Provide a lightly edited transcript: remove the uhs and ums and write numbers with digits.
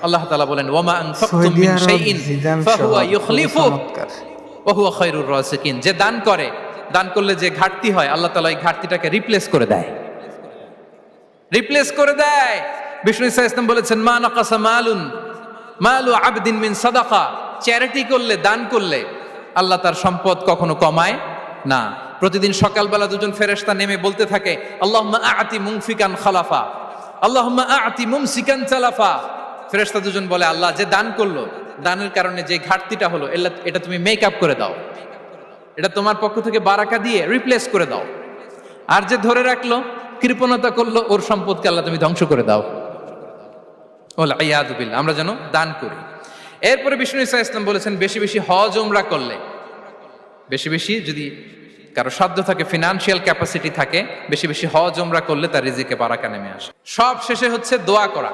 আল্লাহ তাআলা বলেন ওয়ামা আনফাকতুম মিন শাইইন ফাহুয়া ইউখলিফু ওয়া হুয়া খায়রুর রাযিকিন। যে দান করে, দান করলে যে ঘাটতি হয় আল্লাহ তাআলা এই ঘাটতিটাকে রিপ্লেস করে দেয়, রিপ্লেস করে দেয়। বিষ্ণু ইসা ইসলাম বলেছেন মা নাকাসা মালু আবদিন মিন সাদাকা। চ্যারিটি করলে, দান করলে আল্লাহ তার সম্পদ কখনো কমায় না। প্রতিদিন সকালবেলা দুজন ফেরেশতা নেমে বলতে থাকে আল্লাহুম্মা আ'তি মুনফিকান খালাফা, আল্লাহুম্মা আ'তি মুমসিকান চালাফা। ফেরেশতা দুজন বলে আল্লাহ যে দান করলো, দানের কারণে যে ঘাটতিটা হলো এটা তুমি মেক আপ করে দাও, এটা তোমার পক্ষ থেকে বারাকা দিয়ে রিপ্লেস করে দাও। আর যে ধরে রাখলো, কৃপণতা করলো, ওর সম্পদকে আল্লাহ তুমি ধ্বংস করে দাও। ওয়াল ইয়াদু বিল্লাহ। আমরা যেন দান করি। এরপরে বিষ্ণু ইসা ইসলাম বলেছেন বেশি বেশি হজ উমরা করলে, বেশি বেশি যদি কারো সাধ্য থাকে, ফিনান্সিয়াল ক্যাপাসিটি থাকে, বেশি বেশি হজ উমরা করলে তার রিজিকে বারাকা নেমে আসে। সব শেষে হচ্ছে দোয়া করা।